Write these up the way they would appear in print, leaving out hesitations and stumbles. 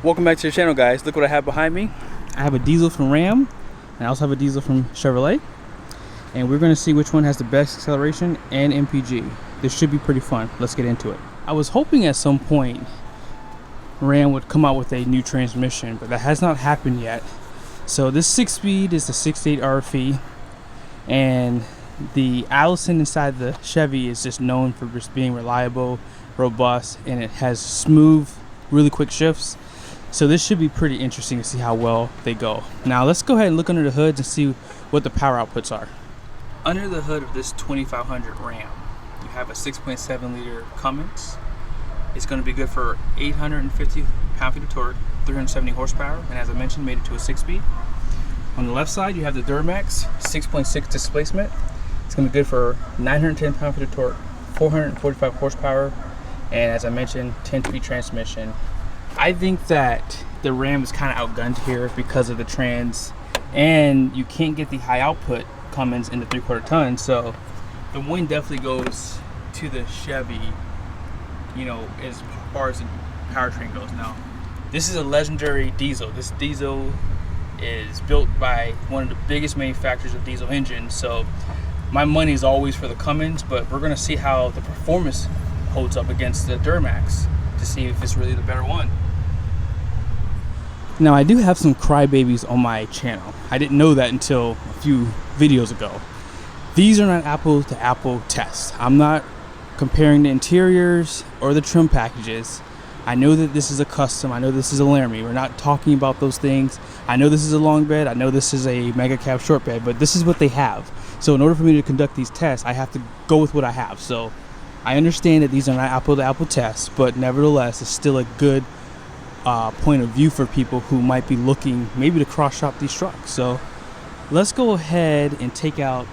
Welcome back to the channel, guys. Look what I have behind me. I have a diesel from Ram, and I also have a diesel from Chevrolet, and we're going to see which one has the best acceleration and MPG. This should be pretty fun. Let's get into it. I was hoping at some point Ram would come out with a new transmission, but that has not happened yet. So this 6-speed is the 6.8 RFE, and the Allison inside the Chevy is just known for just being reliable, robust, and it has smooth, really quick shifts. So this should be pretty interesting to see how well they go. Now let's go ahead and look under the hoods and see what the power outputs are. Under the hood of this 2500 Ram, you have a 6.7 liter Cummins. It's going to be good for 850 pound-feet of torque, 370 horsepower, and as I mentioned, made it to a 6-speed. On the left side, you have the Duramax 6.6 displacement. It's going to be good for 910 pound-feet of torque, 445 horsepower, and as I mentioned, 10-speed transmission. I think that the Ram is kind of outgunned here because of the trans, and you can't get the high output Cummins in the 3/4 ton, so the win definitely goes to the Chevy, you know, as far as the powertrain goes. Now, this is a legendary diesel. This diesel is built by one of the biggest manufacturers of diesel engines, so my money is always for the Cummins, but we're going to see how the performance holds up against the Duramax to see if it's really the better one. Now, I do have some crybabies on my channel. I didn't know that until a few videos ago. These are not apple to apple tests. I'm not comparing the interiors or the trim packages. I know that this is a custom. I know this is a Laramie. We're not talking about those things. I know this is a long bed. I know this is a MegaCab short bed, but this is what they have. So in order for me to conduct these tests, I have to go with what I have. So I understand that these are not apple to apple tests, but nevertheless, it's still a good point of view for people who might be looking maybe to cross shop these trucks. So let's go ahead and take out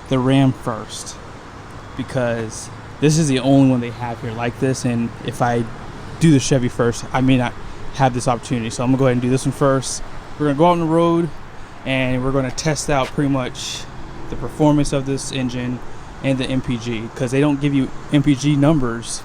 the Ram first, because this is the only one they have here like this, and if I do the Chevy first, I may not have this opportunity. So I'm gonna go ahead and do this one first. We're gonna go out on the road and we're gonna test out pretty much the performance of this engine and the MPG, because they don't give you MPG numbers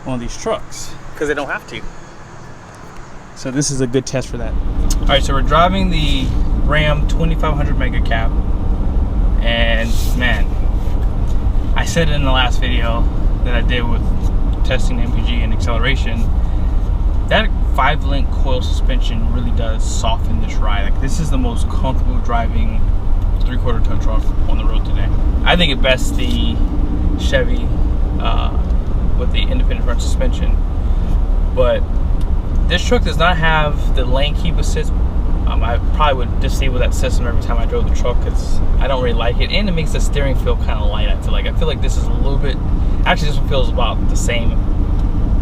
on these trucks because they don't have to. So this is a good test for that. All right, so we're driving the Ram 2500 MegaCab, and man, I said it in the last video that I did with testing MPG and acceleration, that 5-link coil suspension really does soften this ride. Like, this is the most comfortable driving 3/4 ton truck on the road today. I think it bests the Chevy with the independent front suspension, but this truck does not have the lane keep assist. I probably would disable that system every time I drove the truck because I don't really like it, and it makes the steering feel kind of light. I feel like this is a little bit, actually this one feels about the same,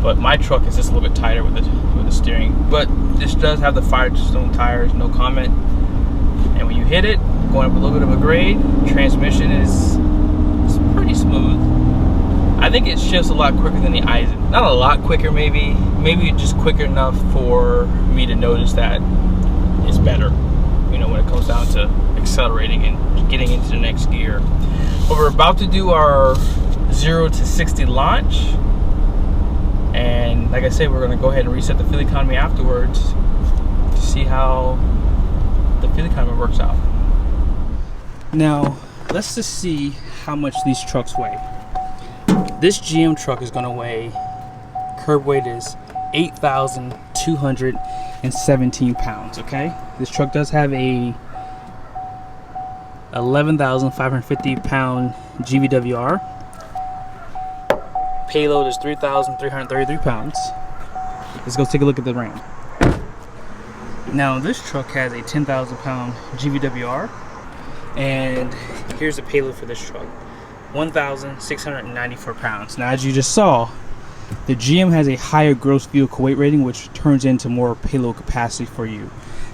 but my truck is just a little bit tighter with the steering. But this does have the Firestone tires, no comment, and when you hit it, going up a little bit of a grade, transmission is pretty smooth. I think it shifts a lot quicker than the Eisen. Not a lot quicker, maybe just quicker enough for me to notice that it's better, you know, when it comes down to accelerating and getting into the next gear. But we're about to do our 0 to 60 launch, and like I said, we're going to go ahead and reset the fuel economy afterwards to see how the fuel economy works out. Now let's just see how much these trucks weigh. This GM truck is going to weigh, curb weight is 8,217 pounds, okay? This truck does have a 11,550 pound GVWR. Payload is 3,333 pounds. Let's go take a look at the Ram. Now this truck has a 10,000 pound GVWR, and here's the payload for this truck, 1,694 pounds. Now, as you just saw, the GM has a higher gross vehicle weight rating, which turns into more payload capacity for you.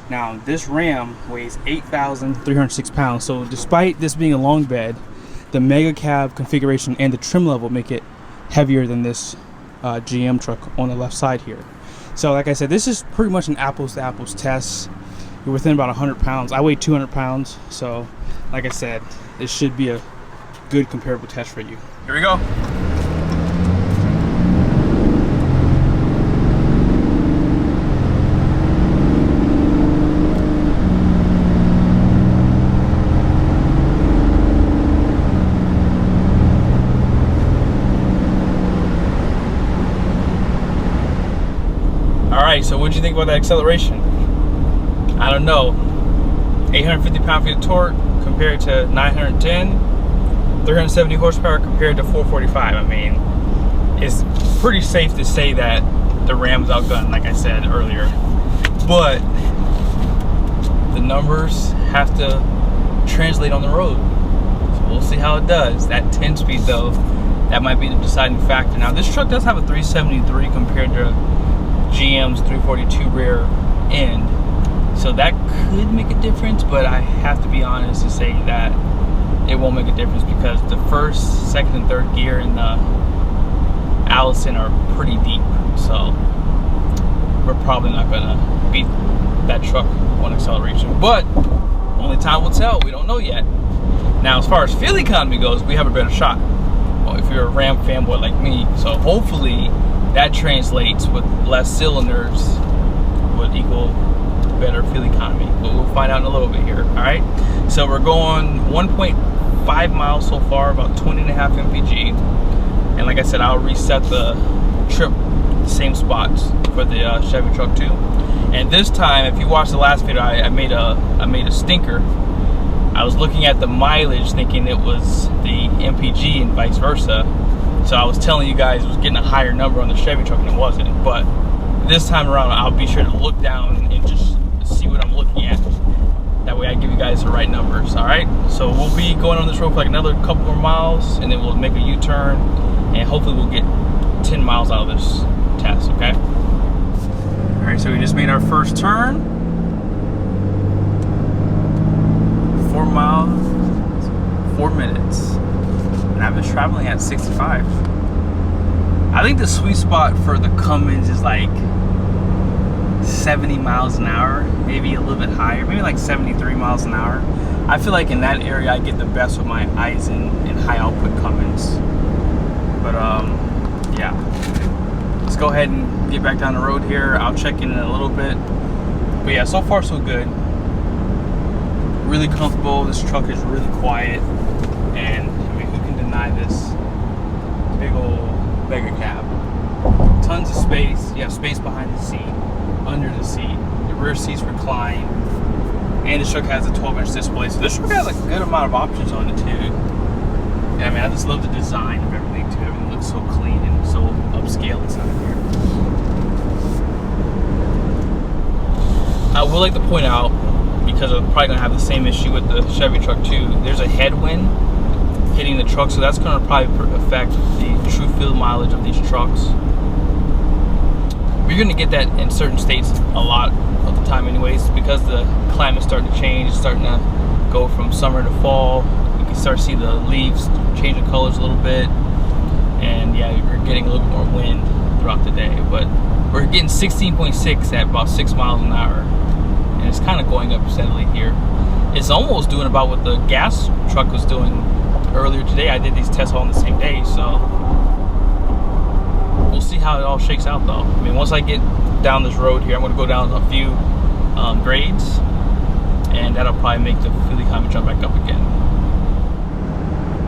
Now, this Ram weighs 8,306 pounds, so despite this being a long bed, the MegaCab configuration and the trim level make it heavier than this GM truck on the left side here. So, like I said, this is pretty much an apples to apples test. You're within about 100 pounds. I weigh 200 pounds, so like I said, this should be a good comparable test for you. Here we go. right, so what do you think about that acceleration? I don't know. 850 pound-feet of torque compared to 910, 370 horsepower compared to 445. I mean, it's pretty safe to say that the Ram's outgunned, like I said earlier. But the numbers have to translate on the road. So we'll see how it does. That 10-speed though, that might be the deciding factor. Now this truck does have a 373 compared to GM's 342 rear end. So that could make a difference, but I have to be honest to say that it won't make a difference because the first, second, and third gear in the Allison are pretty deep. So we're probably not gonna beat that truck on acceleration. But only time will tell. We don't know yet. Now, as far as fuel economy goes, we have a better shot. Well, if you're a Ram fanboy like me, so hopefully that translates with less cylinders would equal better fuel economy, but we'll find out in a little bit here. All right, so we're going 1.5 miles so far, about 20.5 mpg, and like I said, I'll reset the trip the same spots for the Chevy truck too. And this time, if you watched the last video, I made a stinker. I was looking at the mileage thinking it was the MPG and vice versa, so I was telling you guys it was getting a higher number on the Chevy truck and it wasn't. But this time around, I'll be sure to look down and just see what I'm looking at. That way I give you guys the right numbers. All right, so we'll be going on this road for like another couple more miles, and then we'll make a U-turn, and hopefully we'll get 10 miles out of this test. Okay. All right, so we just made our first turn. 4 miles, 4 minutes, and I've been traveling at 65. I think the sweet spot for the Cummins is like 70 miles an hour, maybe a little bit higher, maybe like 73 miles an hour. I feel like in that area I get the best with my Eisen and high output Cummins. But yeah, let's go ahead and get back down the road here. I'll check in a little bit. But yeah, so far so good. Really comfortable. This truck is really quiet, and I mean, who can deny this big old MegaCab? Tons of space. You have space behind the seat, under the seat. The rear seats recline, and this truck has a 12-inch display. So this truck has a good amount of options on it too. And I mean, I just love the design of everything too. Everything looks so clean and so upscale inside here. I would like to point out, because I'm probably gonna have the same issue with the Chevy truck too, there's a headwind hitting the truck, so that's gonna probably affect the true fuel mileage of these trucks. You're gonna get that in certain states a lot of the time anyways, because the climate's starting to change. It's starting to go from summer to fall. You can start to see the leaves changing colors a little bit, and yeah, you're getting a little bit more wind throughout the day. But we're getting 16.6 at about 6 miles an hour, and it's kind of going up steadily here. It's almost doing about what the gas truck was doing earlier today. I did these tests all on the same day, so we'll see how it all shakes out though. I mean, once I get down this road here, I'm going to go down a few grades, and that'll probably make the fuel economy jump back up again.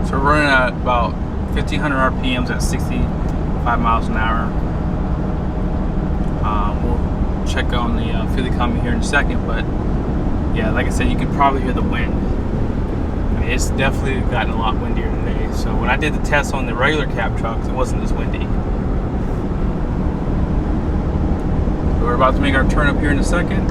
So we're running at about 1500 RPMs at 65 miles an hour. We'll check on the fuel economy here in a second, but yeah, like I said, you can probably hear the wind. I mean, it's definitely gotten a lot windier today. So when I did the test on the regular cab trucks, it wasn't this windy. We're about to make our turn up here in a second,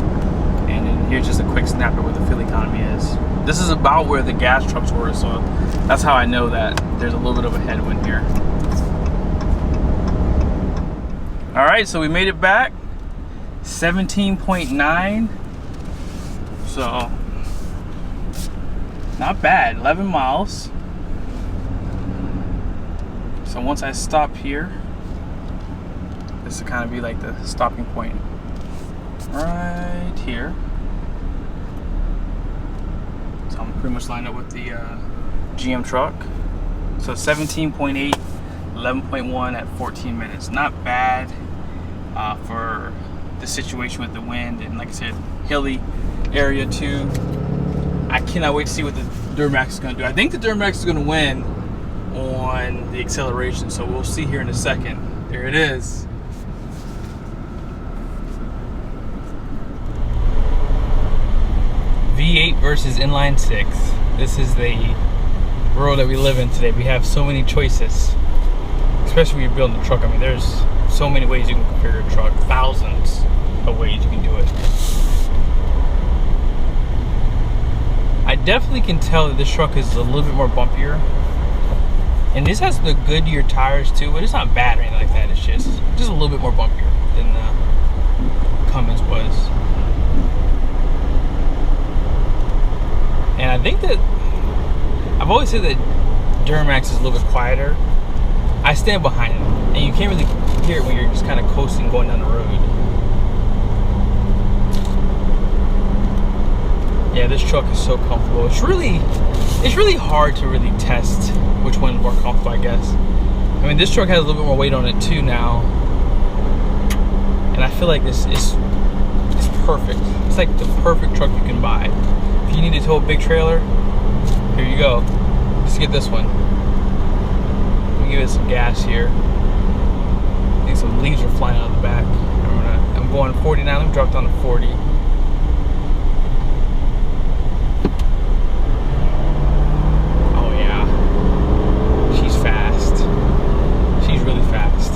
and then here's just a quick snap at where the fuel economy is. This is about where the gas trucks were, so that's how I know that there's a little bit of a headwind here. All right, so we made it back, 17.9, so not bad, 11 miles. So once I stop here, this will kind of be like the stopping point right here. So I'm pretty much lined up with the GM truck. So 17.8, 11.1 at 14 minutes. Not bad for the situation with the wind, and like I said, hilly area too. I cannot wait to see what the Duramax is going to do. I think the Duramax is going to win on the acceleration, so we'll see here in a second. There it is. versus inline 6. This is the world that we live in today. We have so many choices, especially when you're building a truck. I mean, there's so many ways you can configure a truck, thousands of ways you can do it. I definitely can tell that this truck is a little bit more bumpier. And this has the Goodyear tires too, but it's not bad or anything like that. It's just a little bit more bumpier than the Cummins was. And I think that I've always said that Duramax is a little bit quieter. I stand behind it, and you can't really hear it when you're just kind of coasting going down the road. Yeah, this truck is so comfortable. It's really hard to really test which one is more comfortable, I guess. I mean, this truck has a little bit more weight on it too now, and I feel like this is perfect. It's like the perfect truck you can buy. If you need to tow a big trailer, here you go. Just get this one. Let me give it some gas here. I think some leaves are flying out of the back. I'm going 49. Let me drop down to 40. Oh yeah, she's fast. She's really fast.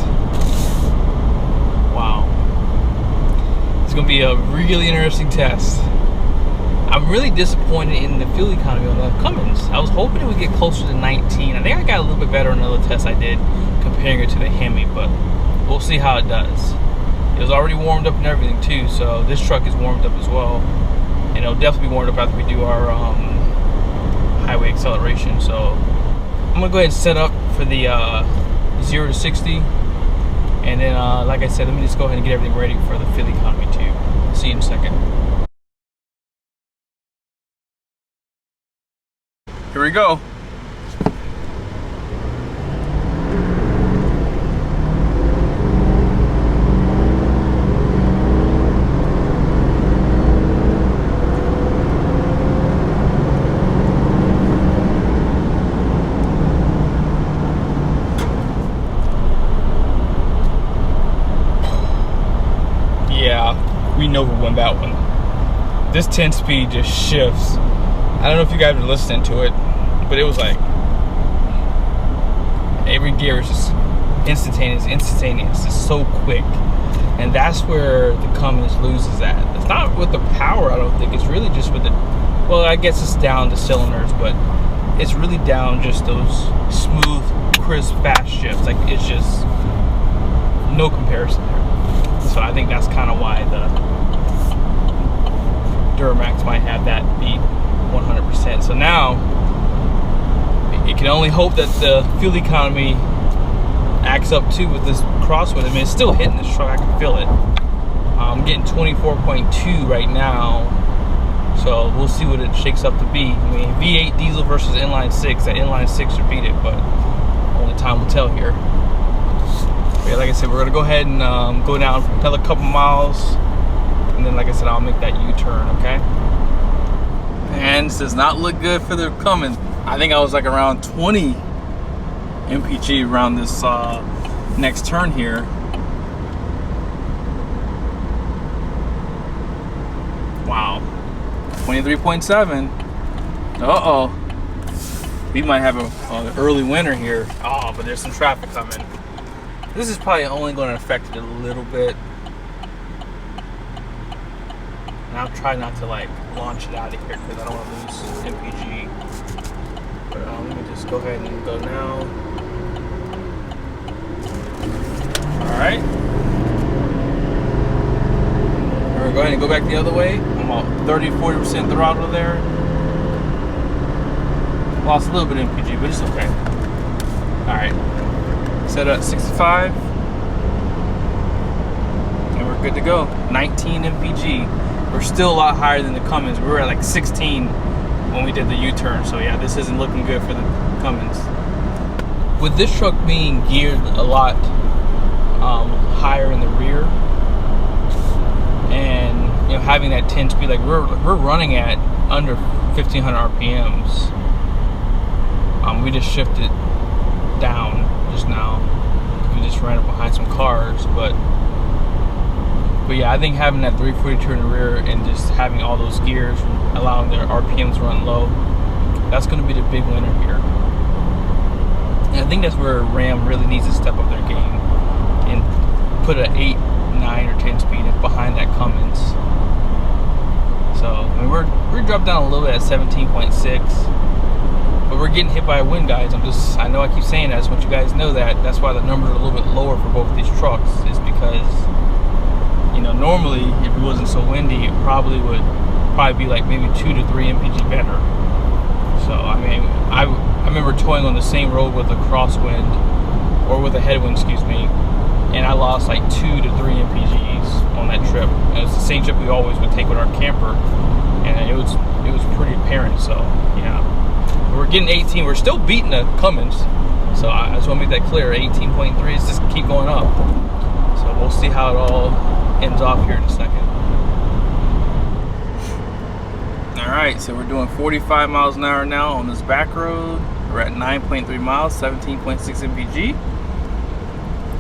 Wow. It's gonna be a really interesting test. I'm really disappointed in the fuel economy on the Cummins. I was hoping it would get closer to 19. I think I got a little bit better on another test I did comparing it to the Hemi, but we'll see how it does. It was already warmed up and everything too, so this truck is warmed up as well. And it'll definitely be warmed up after we do our highway acceleration. So I'm gonna go ahead and set up for the 0 to 60. And then, like I said, let me just go ahead and get everything ready for the fuel economy too. See you in a second. Here we go. Yeah, we know who won that one. This 10-speed just shifts. I don't know if you guys are listening to it, but it was like every gear is just instantaneous. It's so quick, and that's where the Cummins loses at. It's not with the power, I don't think. It's really just with the, well, I guess it's down to cylinders, but it's really down just those smooth, crisp, fast shifts. Like, it's just no comparison there. So I think that's kind of why the Duramax might have that beat 100%. So now it can only hope that the fuel economy acts up too with this crosswind. I mean, it's still hitting this truck. I can feel it. I'm getting 24.2 right now, so we'll see what it shakes up to be. I mean, V8 diesel versus inline 6. That inline 6 should beat it, but only time will tell here. But yeah, like I said, we're gonna go ahead and go down another couple miles, and then, like I said, I'll make that U-turn. Okay. And this does not look good for the Cummins. I think I was like around 20 mpg around this next turn here. Wow, 23.7. Uh-oh. We might have an early winter here. Oh, but there's some traffic coming. This is probably only going to affect it a little bit. And I'll try not to like launch it out of here because I don't want to lose MPG. But let me just go ahead and go now. Alright. We're going to go ahead and go back the other way. I'm about 30-40% throttle there. Lost a little bit of MPG, but it's okay. Alright. Set up 65. And we're good to go. 19 MPG. We're still a lot higher than the Cummins. We were at like 16 when we did the U-turn. So yeah, this isn't looking good for the Cummins. With this truck being geared a lot higher in the rear, and you know, having that 10 speed, like we're running at under 1500 RPMs. We just shifted down just now. We just ran up behind some cars, but But yeah, I think having that 342 in the rear and just having all those gears, allowing their RPMs to run low, that's going to be the big winner here. And I think that's where Ram really needs to step up their game and put an 8, 9, or 10 speed behind that Cummins. So I mean, we're dropped down a little bit at 17.6, but we're getting hit by a wind, guys. I know I keep saying that. I just want you guys to know that. That's why the numbers are a little bit lower for both of these trucks. Is because, you know, normally if it wasn't so windy, it probably would be like maybe 2 to 3 mpg better. So I mean, I remember towing on the same road with a crosswind, or with a headwind, excuse me, and I lost like 2 to 3 mpgs on that trip. And it was the same trip we always would take with our camper, and it was pretty apparent. So yeah, we're getting 18. We're still beating the Cummins, so I just want to make that clear. 18.3 is just keep going up. So we'll see how it all ends off here in a second. Alright, so we're doing 45 miles an hour now on this back road. We're at 9.3 miles, 17.6 mpg.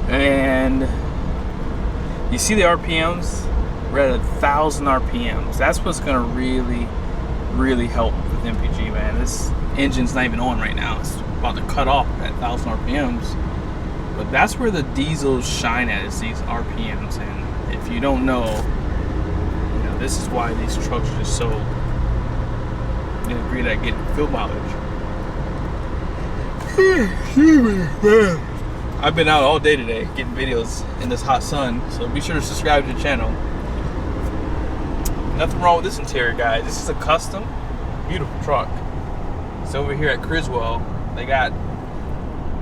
And you see the RPMs? We're at 1,000 RPMs. That's what's going to really help with MPG, man. This engine's not even on right now. It's about to cut off at 1,000 RPMs. But that's where the diesels shine at, is these RPMs. And if you don't know, you know, this is why these trucks are just so great at getting fuel mileage. I've been out all day today getting videos in this hot sun, so be sure to subscribe to the channel. Nothing wrong with this interior, guys. This is a custom, beautiful truck. It's over here at Criswell. They got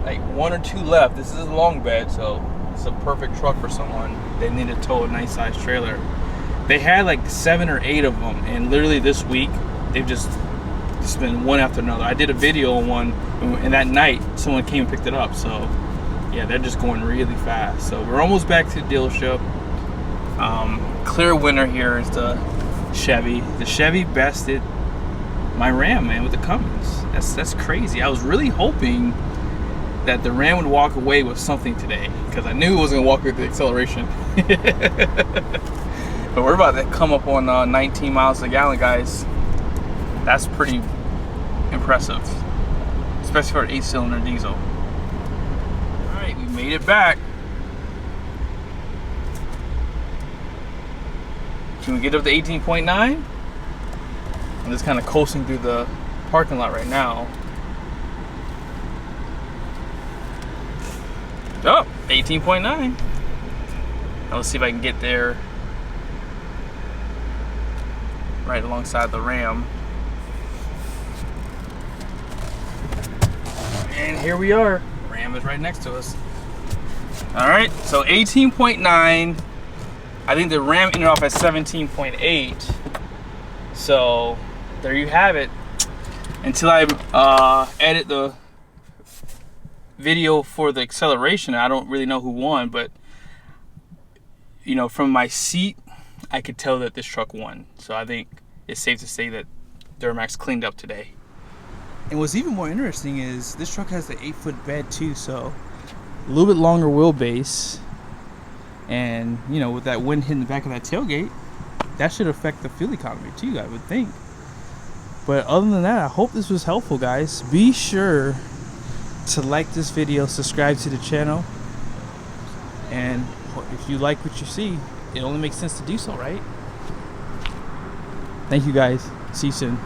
like 1 or 2 left. This is a Longbed, so it's a perfect truck for someone. They need to tow a nice size trailer. They had like 7 or 8 of them, and literally this week they've just been one after another. I did a video on one, and that night someone came and picked it up. So yeah, they're just going really fast. So we're almost back to the dealership. Clear winner here is the Chevy. The Chevy bested my Ram, man, with the Cummins. That's crazy. I was really hoping that the Ram would walk away with something today, because I knew it wasn't gonna walk with the acceleration. But we're about to come up on 19 miles a gallon, guys. That's pretty impressive, especially for an 8-cylinder diesel. All right, we made it back. Can we get up to 18.9? I'm just kind of coasting through the parking lot right now. Oh, 18.9. Now let's see if I can get there right alongside the Ram. And here we are. Ram is right next to us. All right, so 18.9. I think the Ram ended off at 17.8. So there you have it. Until I edit the video for the acceleration, I don't really know who won, but you know, from my seat, I could tell that this truck won. So I think it's safe to say that Duramax cleaned up today. And what's even more interesting is this truck has the 8-foot bed too, so a little bit longer wheelbase. And you know, with that wind hitting the back of that tailgate, that should affect the fuel economy too, I would think. But other than that, I hope this was helpful, guys. Be sure to like this video, subscribe to the channel, and if you like what you see, it only makes sense to do so, right? Thank you, guys. See you soon.